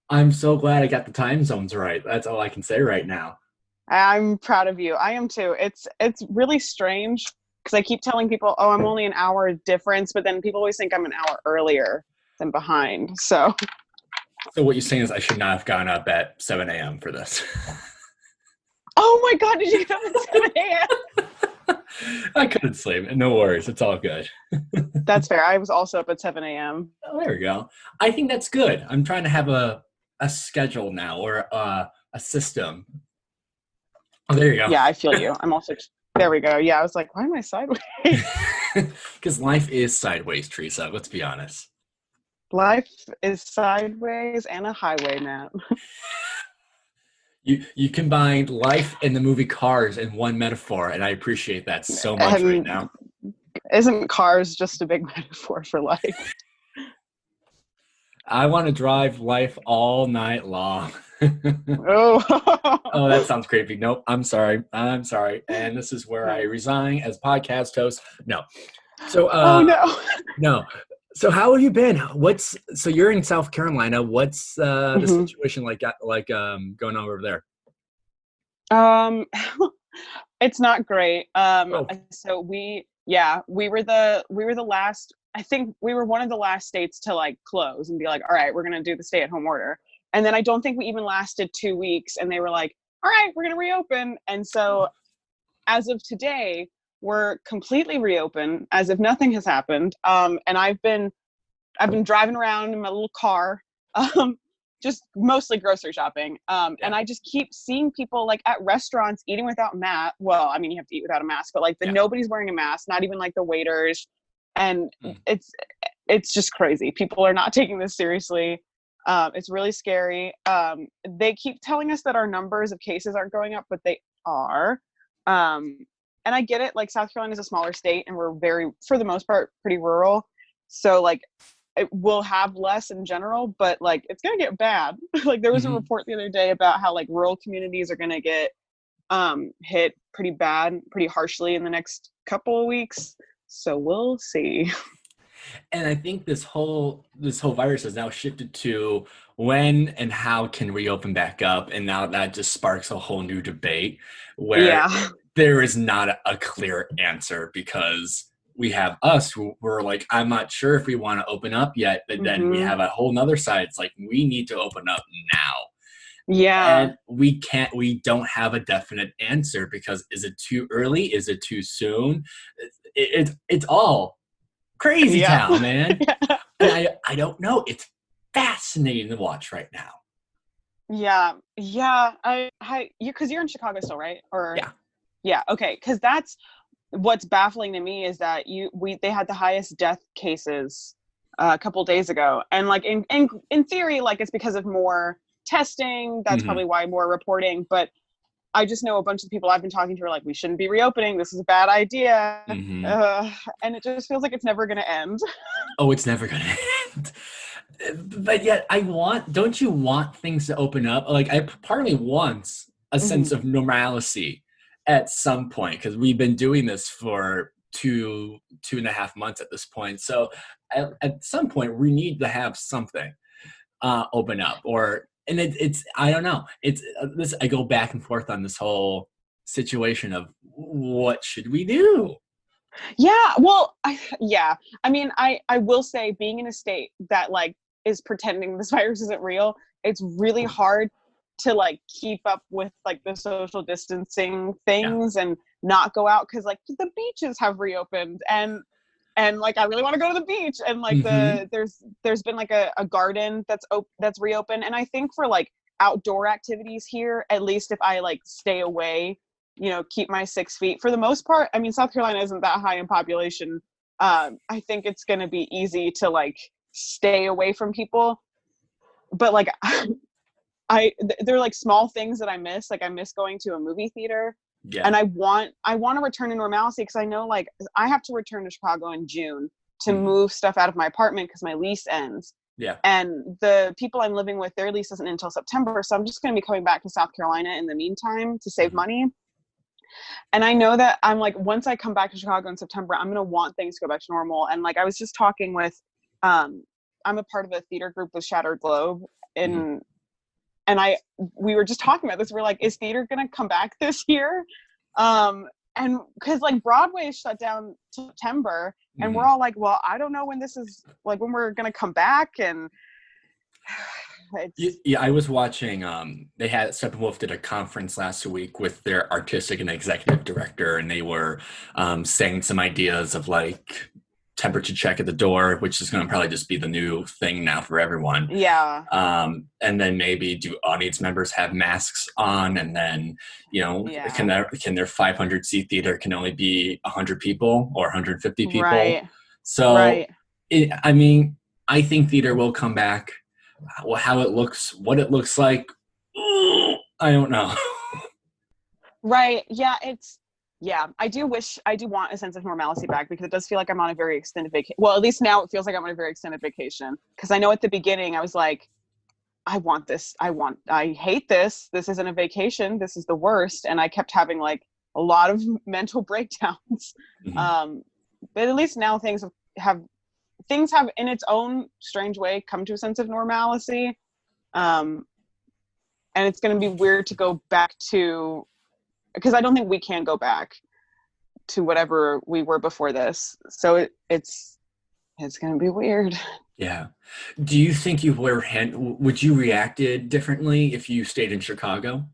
I'm so glad I got the time zones right. That's all I can say right now. I'm proud of you. I am too. It's really strange because I keep telling people, "Oh, I'm only an hour difference," but then people always think I'm an hour earlier than behind. So, So what you're saying is I should not have gotten up at 7 a.m. for this. oh my God, did you get up at 7 a.m.? I couldn't sleep. No worries. It's all good. That's fair. I was also up at 7 a.m. Oh, there we go. I think that's good. I'm trying to have a schedule now or a system. Oh, there you Yeah, I feel you. I'm also, there we go. Yeah, I was like, why am I sideways? go. Because life is sideways, Teresa. Let's be honest. Life is sideways and a highway, Matt. You combined life and the movie Cars in one metaphor, and I appreciate that so much right And now. isn't cars just a big metaphor for life? I want to drive life all night long. Oh, that Oh, sounds creepy. Nope. I'm sorry. I'm sorry. And this is where I no. resign as podcast host. No. So, Oh no. no. So, how have you been? What's so you're in South Carolina? What's the Mhm. situation going on over there? Um, it's not great. Oh, So we were the last. I think we were one of the last states to like close and be like, all right, we're gonna do the stay-at-home order. And then I don't think we even lasted 2 weeks, and they were like, all right, we're gonna reopen. And so as of today, we're completely reopened, as if nothing has happened. And I've been driving around in my little car, um, just mostly grocery shopping. yeah, And I just keep seeing people like at restaurants eating without mask. Well, I mean, you have to eat without a mask, but like the yeah. nobody's wearing a mask, not even like the waiters. And Mm. it's it's just crazy. People are not taking this seriously. It's really scary. They keep telling us that our numbers of cases aren't going up, but they are. Um, and I get it. Like South Carolina is a smaller state, and we're very, for the most part, pretty rural. So like it will have less in general, but like it's gonna get bad. Like there was a Hmm. report the other day about how like rural communities are gonna get hit pretty bad, pretty harshly in the next couple of weeks. So we'll see. And I think this whole virus has now shifted to when and how can we open back up, and now that just sparks a whole new debate where Yeah. there is not a clear answer because we have us who we're like, I'm not sure if we want to open up yet, but then we Hmm. have a whole nother side. It's like we need to open up now. Yeah. And we don't have a definite answer because is it too early? Is it too soon? It's all crazy Yeah. town, man. And I don't know. It's fascinating to watch right now. Yeah. Yeah. You, because you're in Chicago still, right? Or Yeah. yeah. Okay. Because that's what's baffling to me is that they had the highest death cases a couple days ago, and like in theory, like it's because of more testing. That's Hmm. probably why more reporting. But I just know a bunch of people I've been talking to are like, we shouldn't be reopening. This is a bad idea, Hmm. and it just feels like it's never going to end. Oh, it's never gonna end. But yet, don't you want things to open up? Like, part of me wants a sense Hmm. of normalcy at some point because we've been doing this for 2.5 months at this point. So, at some point, we need to have something open up, and it's I don't know. It's this. I go back and forth on this whole situation of what should we do? Yeah, well, yeah. I mean, I will say, being in a state that like is pretending this virus isn't real, it's really hard to like keep up with like the social distancing Yeah. things and not go out because like the beaches have reopened, and like I really want to go to the beach, and like Hmm. there's been like a garden that's reopened, and I think for like outdoor activities here, at least if I like stay away, keep my 6 feet for the most part. I mean, South Carolina isn't that high in population. I think it's going to be easy to like stay away from people, but like they're like small things that I miss. Like I miss going to a movie theater, and Yeah. I want to return to normalcy because I know like I have to return to Chicago in June to Hmm. move stuff out of my apartment because my lease ends. Yeah. And the people I'm living with, their lease isn't until September, so I'm just going to be coming back to South Carolina in the meantime to save Hmm. money. And I know that I'm like, once I come back to Chicago in September, I'm going to want things to go back to normal. And like I was just talking with, I'm a part of a theater group with Shattered Globe Hmm. in we were just talking about this. We're like, is theater going to come back this year? And because like Broadway is shut down September, and we're all like, well, I don't know when this is like when we're going to come back. And yeah, I was watching, they had Steppenwolf did a conference last week with their artistic and executive director, and they were saying some ideas of like temperature check at the door, which is going to probably just be the new thing now for everyone. Yeah. And then maybe do audience members have masks on, and then, can their 500 seat theater can only be 100 people or 150 people. Right. So, right. I think theater will come back. How it looks, what it looks like, I don't know. Right. Yeah. I do want a sense of normalcy back, because it does feel like I'm on a very extended vacation. Well, at least now it feels like I'm on a very extended vacation. Because I know at the beginning I was like, I want this. I hate this. This isn't a vacation. This is the worst. And I kept having like a lot of mental breakdowns. Mm-hmm. But at least now things have in its own strange way come to a sense of normalcy. And it's going to be weird to go back to, because I don't think we can go back to whatever we were before this. So it's going to be weird. Yeah. Do you think would you reacted differently if you stayed in Chicago?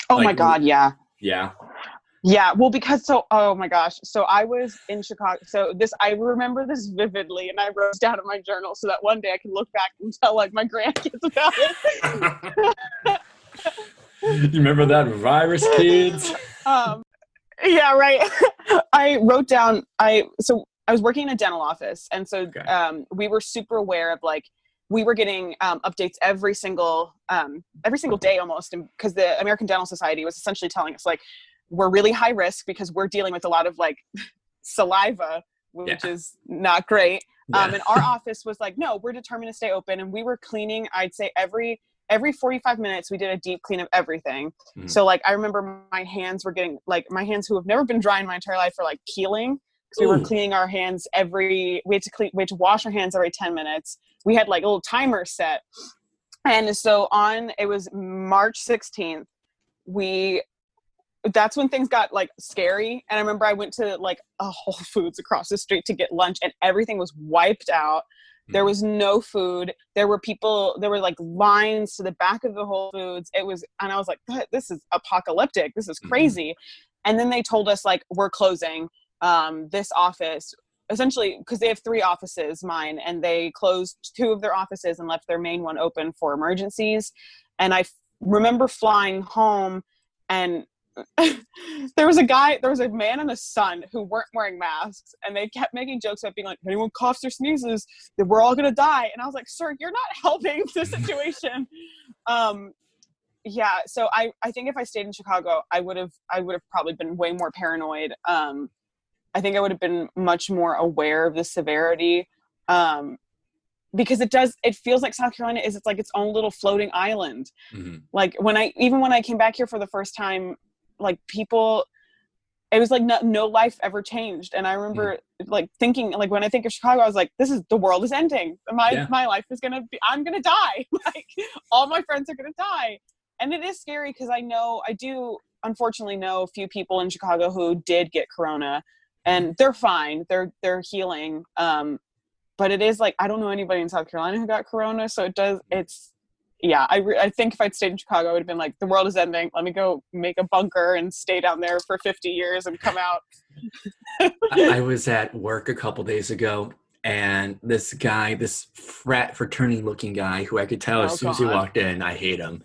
Oh my God. Yeah. Yeah. Yeah. Well, because oh my gosh. So I was in Chicago. So I remember this vividly, and I wrote down in my journal so that one day I can look back and tell like my grandkids about it. You remember that virus, kids? Yeah, right. I wrote down, so I was working in a dental office. And so we were super aware of like, we were getting updates every single day almost. Because the American Dental Society was essentially telling us like, we're really high risk because we're dealing with a lot of like saliva, which is not great. And our office was like, no, we're determined to stay open. And we were cleaning, I'd say every 45 minutes we did a deep clean of everything. So like I remember my hands were getting like, my hands who have never been dry in my entire life were like peeling, because we were cleaning our hands we had to wash our hands every 10 minutes. We had like a little timer set. And so it was March 16th, that's when things got like scary. And I remember I went to like a Whole Foods across the street to get lunch, and everything was wiped out. There was no food. There were like lines to the back of the Whole Foods. And I was like, this is apocalyptic. This is crazy. And then they told us like, we're closing this office, essentially because they have 3 offices, mine, and they closed 2 of their offices and left their main one open for emergencies. And I remember flying home, and there was a man and a son who weren't wearing masks, and they kept making jokes about being like, if anyone coughs or sneezes, then we're all gonna die. And I was like, sir, you're not helping the situation. Yeah, so I think if I stayed in Chicago, I would have probably been way more paranoid. I think I would have been much more aware of the severity, because it feels like South Carolina is, it's like its own little floating island. Like when I came back here for the first time, like people, it was like no life ever changed. And I remember like thinking, like when I think of Chicago, I was like, the world is ending. My life is I'm gonna die. Like all my friends are gonna die. And it is scary, because I do unfortunately know a few people in Chicago who did get corona, and they're fine. They're healing. But it is like, I don't know anybody in South Carolina who got corona. So I think if I'd stayed in Chicago, I would have been like, the world is ending. Let me go make a bunker and stay down there for 50 years and come out. I was at work a couple days ago, and this guy, this fraternity looking guy who I could tell as soon as he walked in, I hate him.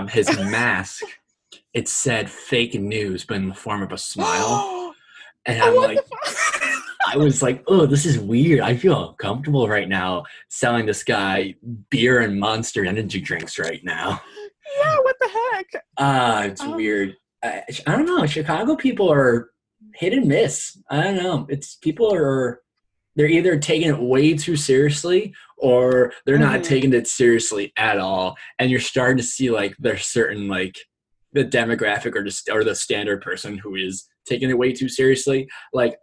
His mask, it said fake news, but in the form of a smile. And I'm like, I was like, oh, this is weird. I feel uncomfortable right now selling this guy beer and Monster energy drinks right now. Yeah, what the heck? It's weird. I don't know. Chicago people are hit and miss. I don't know. They're either taking it way too seriously, or they're not taking it seriously at all. And you're starting to see like there's certain like the demographic or the standard person who is taking it way too seriously. Like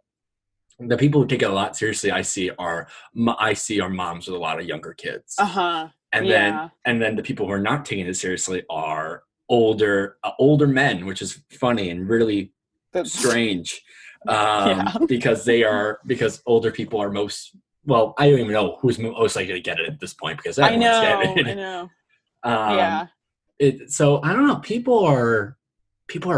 the people who take it a lot seriously, I see are moms with a lot of younger kids. and then Yeah. the people who are not taking it seriously are older men, which is funny and really That's strange, yeah. because older people are most, well, I don't even know who's most likely to get it at this point because I everyone's getting know. I it. know. Um, Yeah. so I don't know. People are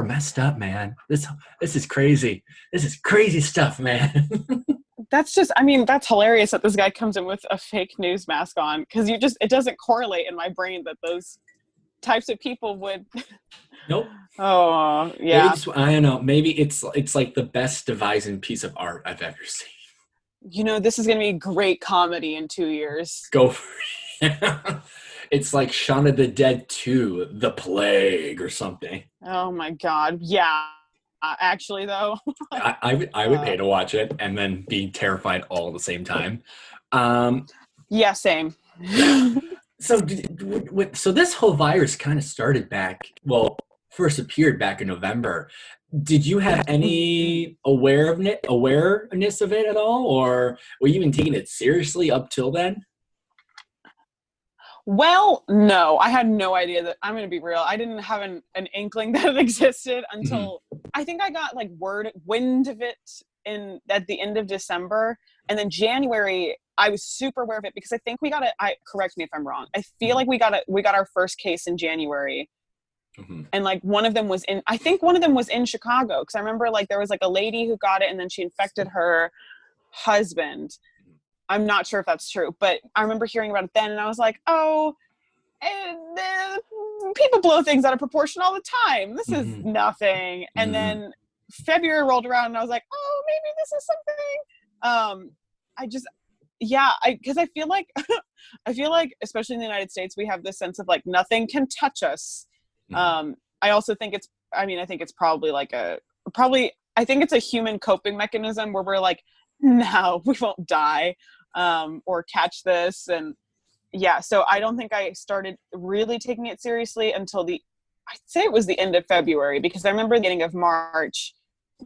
messed up, man. This is crazy. This is crazy stuff, man. That's just, I mean, that's hilarious that this guy comes in with a fake news mask on, because it doesn't correlate in my brain that those types of people would. Nope. Oh, Maybe yeah. I don't know. Maybe it's like the best devising piece of art I've ever seen. This is going to be great comedy in 2 years. Go for it. It's like Shaun of the Dead 2, The Plague or something. Oh my God. Yeah. Actually, though. I would uh, pay to watch it and then be terrified all at the same time. Um, yeah, same. yeah. So so this whole virus kind of started back, well, first appeared back in November. Did you have any awareness of it at all, or were you even taking it seriously up till then? Well, no, I had no idea that, I'm going to be real. I didn't have an inkling that it existed Mhm. until I think I got like wind of it in at the end of December. And then January, I was super aware of it because I think correct me if I'm wrong. I feel Mhm. like we got our first case in January. Mhm. And like I think one of them was in Chicago. Cause I remember like there was like a lady who got it and then she infected her husband. I'm not sure if that's true, but I remember hearing about it then and I was like, oh, and people blow things out of proportion all the time. This is Mhm. nothing. And Mhm. then February rolled around and I was like, oh, maybe this is something. I just, yeah, because I feel like, I feel like, especially in the United States, we have this sense of like nothing can touch us. Mhm. I also think I think it's probably I think it's a human coping mechanism where we're like, no, we won't die, or catch this. And yeah, so I don't think I started really taking it seriously until I'd say it was the end of February, because I remember the beginning of March,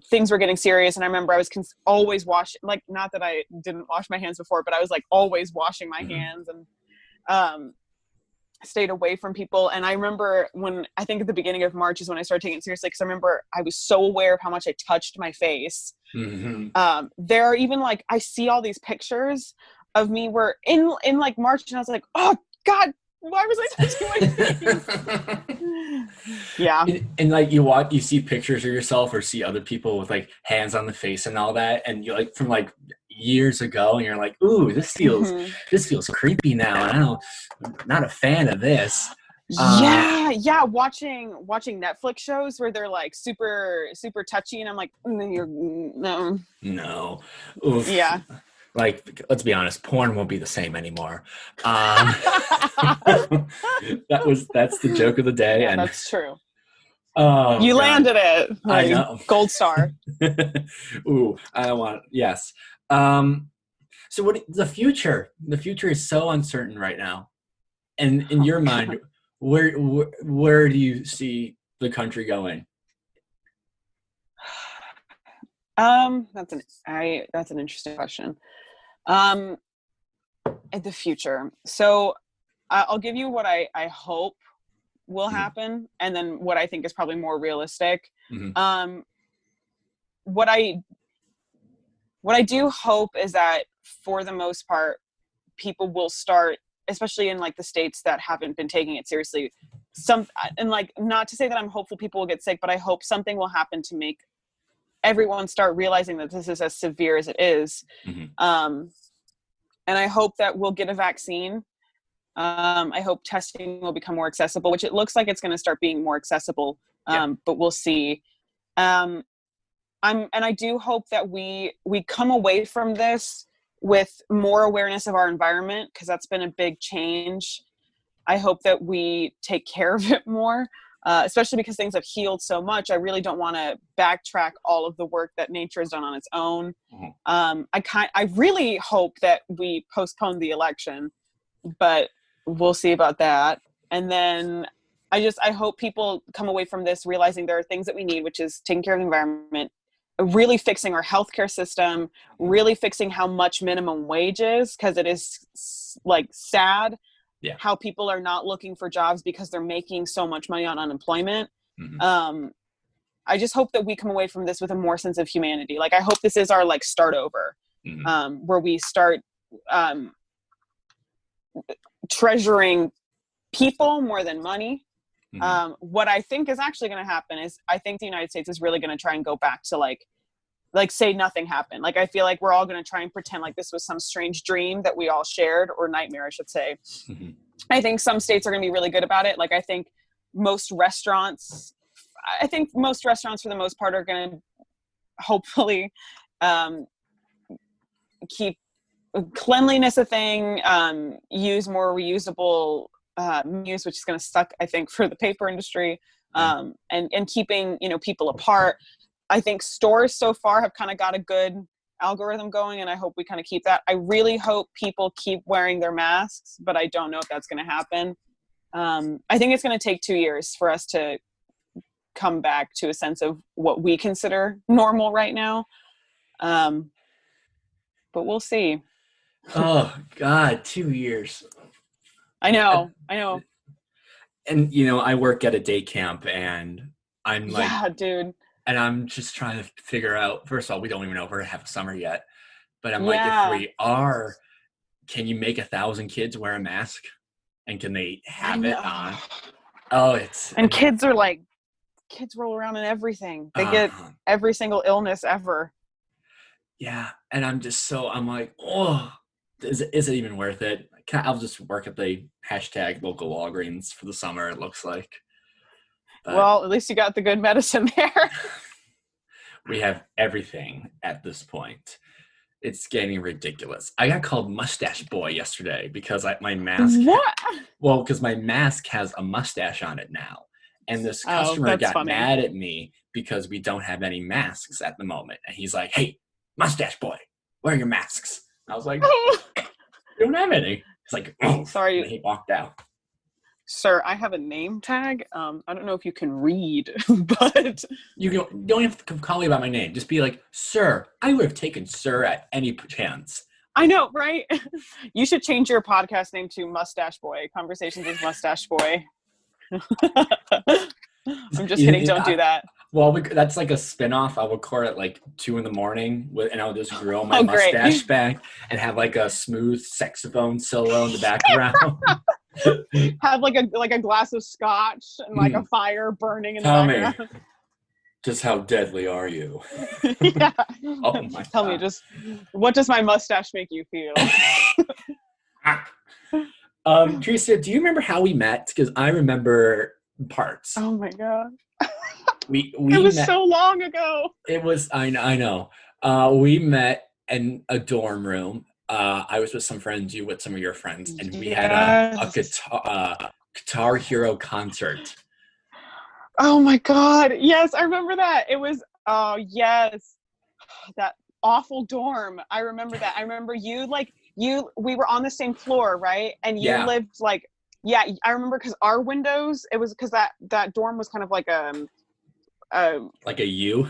things were getting serious. And I remember I was always washing, like, not that I didn't wash my hands before, but I was like always washing my Mhm. hands and um, stayed away from people. And I remember I think at the beginning of March is when I started taking it seriously, because I remember I was so aware of how much I touched my face. Mhm. There are even like, I see all these pictures of me were in like March and I was like, oh God, why was I touching my face? Yeah. And like you see pictures of yourself or see other people with like hands on the face and all that, and you're like from like years ago, and you're like, ooh, Hmm. this feels creepy now, and I'm not a fan of this. Uh, Yeah, yeah. Watching Netflix shows where they're like super, super touchy, and I'm like, no. no, oof. Yeah. Like, let's be honest, porn won't be the same anymore. That's the joke of the day, Yeah, and that's true. oh You god, landed it. I Like, know. gold star. Ooh, I don't want. Yes. Um, so what the future? The future is so uncertain right now. And in Oh your my mind, God. where do you see the country going? That's an interesting question. Um, in the future. So I'll give you what I hope will Mhm. happen, and then what I think is probably more realistic. Mhm. Um, what I do hope is that for the most part, people will start, especially in like the states that haven't been taking it seriously. And like, not to say that I'm hopeful people will get sick, but I hope something will happen to make everyone start realizing that this is as severe as it is. Mhm. Um, and I hope that we'll get a vaccine. I hope testing will become more accessible, which it looks like it's going to start being more accessible, Yeah. but we'll see. Um, and I do hope that we come away from this with more awareness of our environment, because that's been a big change. I hope that we take care of it more, especially because things have healed so much. I really don't want to backtrack all of the work that nature has done on its own. Mhm. I really hope that we postpone the election, but we'll see about that. And then I hope people come away from this realizing there are things that we need, which is taking care of the environment, really fixing our healthcare system, really fixing how much minimum wage is, because it is like sad how people are not looking for jobs because they're making so much money on unemployment. Mm-hmm. I just hope that we come away from this with a more sense of humanity. Like, I hope this is our like start over, where we start treasuring people more than money. What I think is actually going to happen is I think the United States is really going to try and go back to like say nothing happened. Like, I feel like we're all going to try and pretend like this was some strange dream that we all shared, or nightmare, I should say. I think some states are going to be really good about it. Like, I think most restaurants for the most part are going to hopefully keep cleanliness a thing, use more reusable menus, which is going to suck, I think, for the paper industry, and keeping, people apart. I think stores so far have kind of got a good algorithm going, and I hope we kind of keep that. I really hope people keep wearing their masks, but I don't know if that's going to happen. I think it's going to take 2 years for us to come back to a sense of what we consider normal right now. But we'll see. Oh God, 2 years. I know. And I work at a day camp, and I'm like, yeah, dude. And I'm just trying to figure out, first of all, we don't even know if we're gonna have summer yet. But I'm like, if we are, can you make 1,000 kids wear a mask? And can they have it on? Oh, kids are like, kids roll around in everything. They get every single illness ever. Yeah. And I'm like, oh, is it even worth it? I'll just work at the hashtag local Walgreens for the summer, it looks like. But well, at least you got the good medicine there. We have everything at this point. It's getting ridiculous. I got called Mustache Boy yesterday because my mask. What? Because my mask has a mustache on it now. And this customer got mad at me because we don't have any masks at the moment. And he's like, hey, Mustache Boy, wear your masks. I was like, we don't have any. He's like, oh, sorry. And he walked out. Sir, I have a name tag. I don't know if you can read, but you don't have to call me by my name. Just be like, sir. I would have taken sir at any chance. I know, right? You should change your podcast name to Mustache Boy. Conversations with Mustache Boy. I'm just kidding. Don't do that. Well, that's like a spinoff. I'll record at like 2 a.m. and I'll just grow my mustache back and have like a smooth saxophone solo in the background. Have like a glass of scotch and like a fire burning in the background. Tell me, just how deadly are you? Yeah. Oh my Tell me, just what does my mustache make you feel? Teresa, do you remember how we met? Because I remember parts. Oh my God. We it was met, so long ago. It was, I know. We met in a dorm room. I was with some friends, you with some of your friends, and we had a Guitar Hero concert. Oh my God. Yes, I remember that. It was, yes, that awful dorm. I remember that. I remember we were on the same floor, right? And you lived like, I remember because our windows, it was because that dorm was kind of like like a U?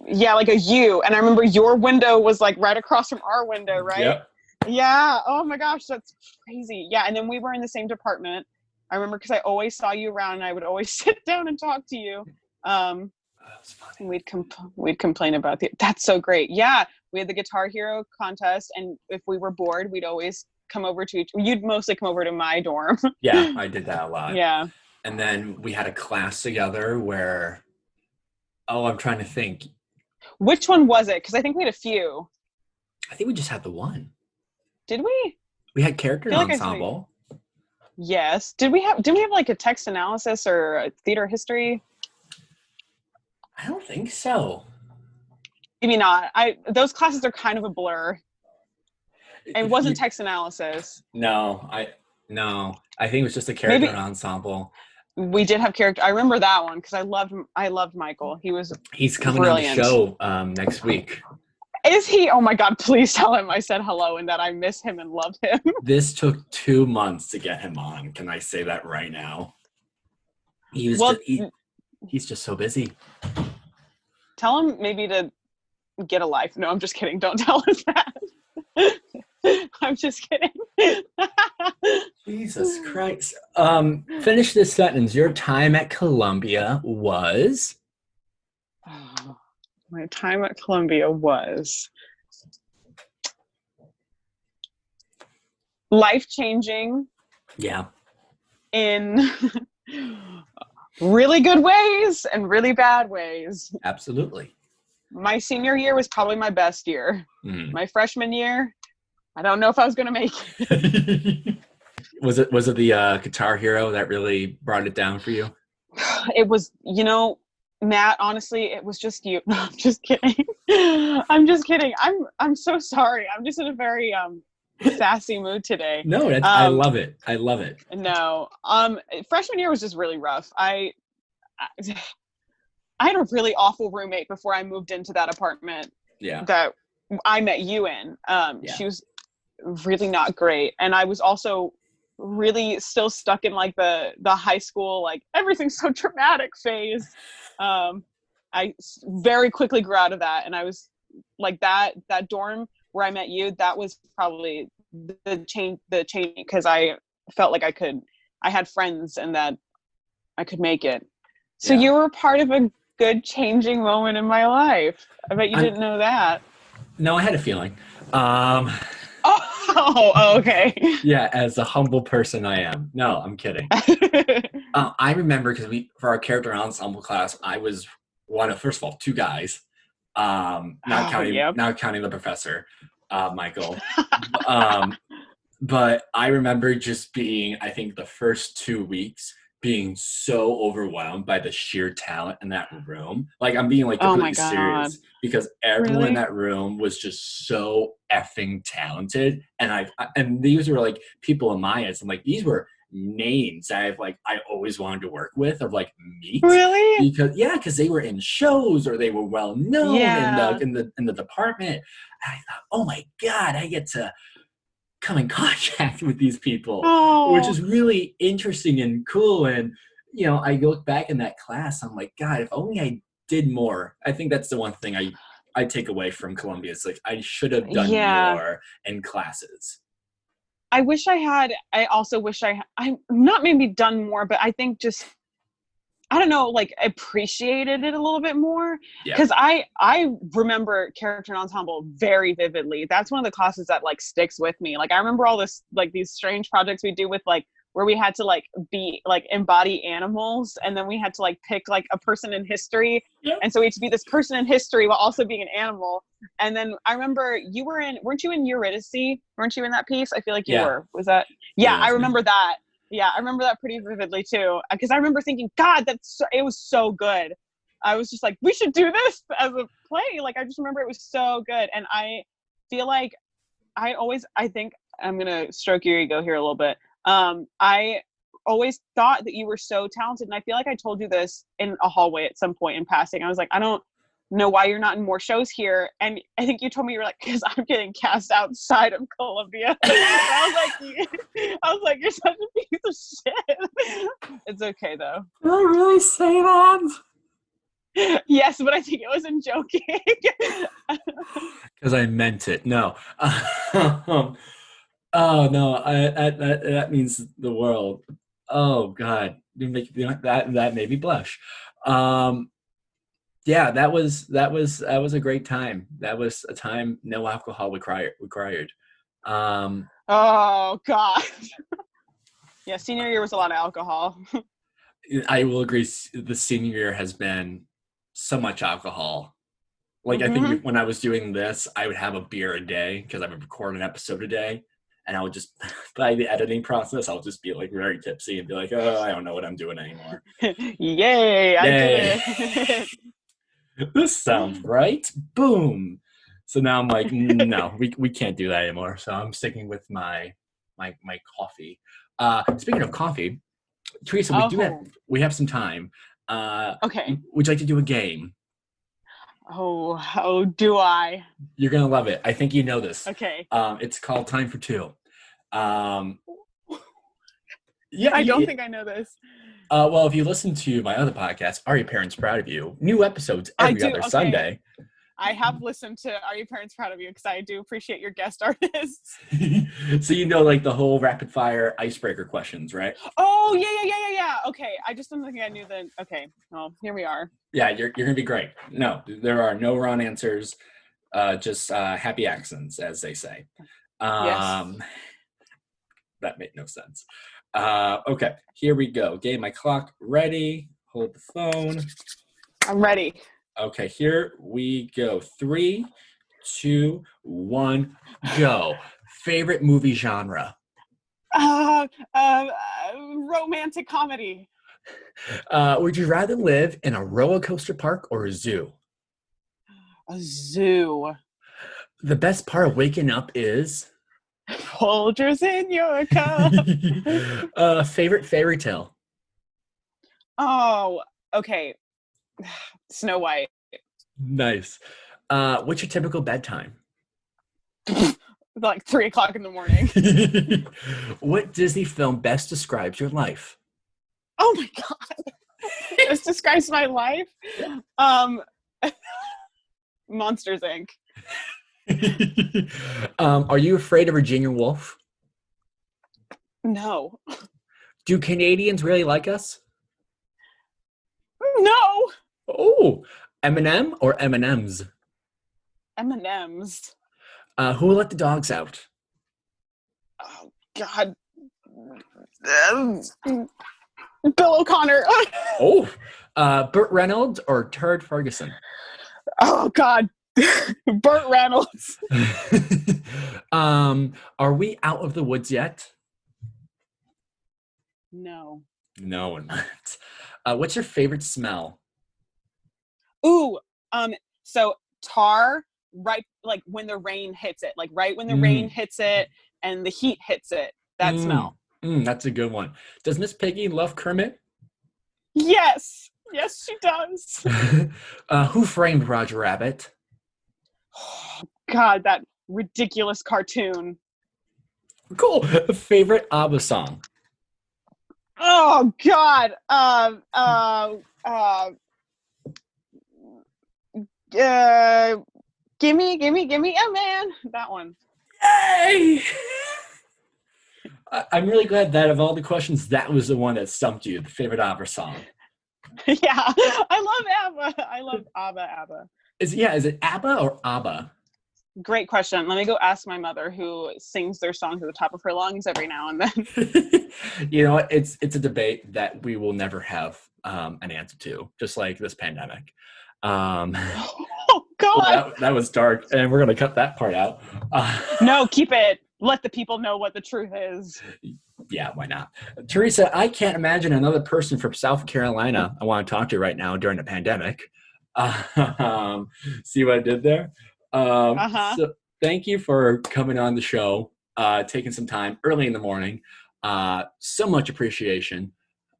Yeah, like a U. And I remember your window was like right across from our window, right? Yep. Yeah. Oh my gosh, that's crazy. Yeah. And then we were in the same department. I remember because I always saw you around and I would always sit down and talk to you. That's funny. We'd complain about that's so great. Yeah. We had the Guitar Hero contest, and if we were bored, we'd always come over you'd mostly come over to my dorm. Yeah, I did that a lot. Yeah. And then we had a class together where, I'm trying to think. Which one was it? Because I think we had a few. I think we just had the one. Did we? We had Character and Ensemble. Yes. Didn't we have like a text analysis or a theater history? I don't think so. Maybe not. Those classes are kind of a blur. It wasn't text analysis. No. I think it was just a Character and Ensemble. We did have character. I remember that one because I loved Michael. He's coming brilliant. on the show next week. Is he? Oh my God, please tell him I said hello and that I miss him and love him. This took 2 months to get him on. Can I say that right now? He's just so busy. Tell him maybe to get a life. No, I'm just kidding. Don't tell him that. I'm just kidding. Jesus Christ. Finish this sentence. Your time at Columbia was? Oh, my time at Columbia was life-changing Yeah, in really good ways and really bad ways. absolutely. My senior year was probably my best year. Mm. My freshman year, I don't know if I was going to make it. Was it the Guitar Hero that really brought it down for you? It was, Matt, honestly, it was just you. No, I'm just kidding. I'm just kidding. I'm so sorry. I'm just in a very sassy mood today. No, I love it. I love it. No. Freshman year was just really rough. I had a really awful roommate before I moved into that apartment that I met you in. She was really not great. And I was also really still stuck in like the high school, like everything's so dramatic phase. I very quickly grew out of that. And I was like that dorm where I met you, that was probably the change because I felt like I had friends and that I could make it. So you were part of a good changing moment in my life. I bet you didn't know that. No, I had a feeling. Okay. Yeah, as a humble person I am. No, I'm kidding. I remember because for our character ensemble class, I was one of, first of all, two guys. Not counting the professor, Michael. But I remember just being, I think, the first 2 weeks being so overwhelmed by the sheer talent in that room. Like, I'm being like completely serious because everyone in that room was just so effing talented. And these were like people in my eyes. I'm like, these were names that I always wanted to work with or like meet. Really? Because they were in shows or they were well known in the department. And I thought, oh my God, I get to come in contact with these people, which is really interesting and cool. And I look back in that class, I'm like, God, if only I did more. I think that's the one thing I take away from Columbia. It's like I should have done more in classes. I also wish I'm not maybe done more, but I think just I don't know, like appreciated it a little bit more because I remember Character and Ensemble very vividly. That's one of the classes that like sticks with me. Like I remember all this like these strange projects we do with like where we had to like be like embody animals and then we had to like pick like a person in history and so we had to be this person in history while also being an animal. And then I remember weren't you in Eurydice? Weren't you in that piece? I feel like you were. Was that? Yeah, I remember that. Yeah, I remember that pretty vividly too, because I remember thinking, God, it was so good. I was just like, we should do this as a play. Like, I just remember it was so good. And I feel like I think I'm going to stroke your ego here a little bit. I always thought that you were so talented. And I feel like I told you this in a hallway at some point in passing. I was like, I don't know why you're not in more shows here. And I think you told me you were like, because I'm getting cast outside of Columbia. I was like, you're such a piece of shit. It's okay though. Did I really say that? Yes, but I think it wasn't joking. Because I meant it. No. Oh no, that means the world. Oh God, that made me blush. Yeah, that was a great time. That was a time no alcohol required. Oh God. Yeah, senior year was a lot of alcohol. I will agree. The senior year has been so much alcohol. Like I think when I was doing this, I would have a beer a day because I would record an episode a day, and I would just by the editing process, I'll just be like very tipsy and be like, oh, I don't know what I'm doing anymore. Yay! I did it. This sounds right. Boom. So now I'm like, no, we can't do that anymore. So I'm sticking with my coffee. Speaking of coffee, Teresa, we have some time. Okay. Would you like to do a game? Oh, do I? You're gonna love it. I think you know this. Okay. It's called Time for Two. I don't think I know this. Well, if you listen to my other podcast, Are Your Parents Proud of You? New episodes every other Sunday. I have listened to Are Your Parents Proud of You? Because I do appreciate your guest artists. So you know, like the whole rapid fire icebreaker questions, right? Oh, yeah. Okay, I just don't think I knew that. Okay, well, here we are. Yeah, you're gonna be great. No, there are no wrong answers, just happy accents, as they say. Yes. That made no sense. Okay, here we go. Get my clock ready. Hold the phone. I'm ready. Okay, here we go. 3, 2, 1, go. Favorite movie genre? Romantic comedy. Would you rather live in a roller coaster park or a zoo? A zoo. The best part of waking up is Folgers in your cup. favorite fairy tale? Oh, okay. Snow White. Nice. What's your typical bedtime? Like 3:00 in the morning. What Disney film best describes your life? Oh my God. This describes my life. Monsters Inc. Are you afraid of Virginia Woolf? No. Do Canadians really like us? No. Oh, Eminem or M&M's? M&M's. Who let the dogs out? Oh God. Bill O'Connor. Oh, Burt Reynolds or Turd Ferguson? Oh God. Burt Reynolds. Are we out of the woods yet? No. No, we're not. What's your favorite smell? Ooh. So tar, right, like when the rain hits it, like right when the rain hits it and the heat hits it, that smell. That's a good one. Does Miss Piggy love Kermit? Yes. Yes, she does. Who framed Roger Rabbit? Oh, God, that ridiculous cartoon. Cool. Favorite ABBA song? Oh God. Gimme a man. That one. Yay! I'm really glad that of all the questions, that was the one that stumped you, the favorite ABBA song. Yeah, I love ABBA. I love ABBA. Is it ABBA or ABBA? Great question. Let me go ask my mother, who sings their songs at the top of her lungs every now and then. You know what? It's a debate that we will never have an answer to, just like this pandemic. Oh God! That was dark, and we're gonna cut that part out. No, keep it. Let the people know what the truth is. Yeah, why not? Teresa, I can't imagine another person from South Carolina I want to talk to right now during the pandemic. See what I did there? So thank you for coming on the show, taking some time early in the morning. So much appreciation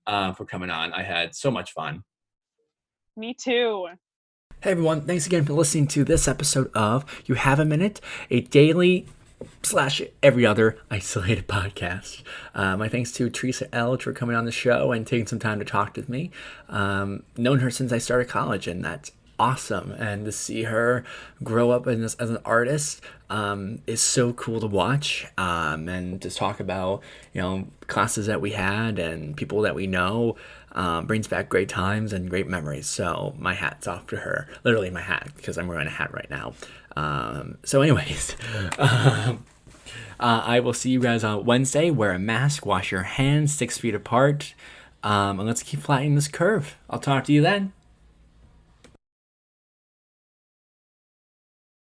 for coming on. I had so much fun. Me too. Hey everyone, thanks again for listening to this episode of You Have a Minute, a daily / every other isolated podcast. My thanks to Teresa Elj for coming on the show and taking some time to talk with me. Known her since I started college, and that's awesome. And to see her grow up as an artist is so cool to watch. And to talk about, classes that we had and people that we know brings back great times and great memories. So my hat's off to her. Literally my hat, because I'm wearing a hat right now. So anyways, I will see you guys on Wednesday. Wear a mask, wash your hands 6 feet apart, and let's keep flattening this curve. I'll talk to you then.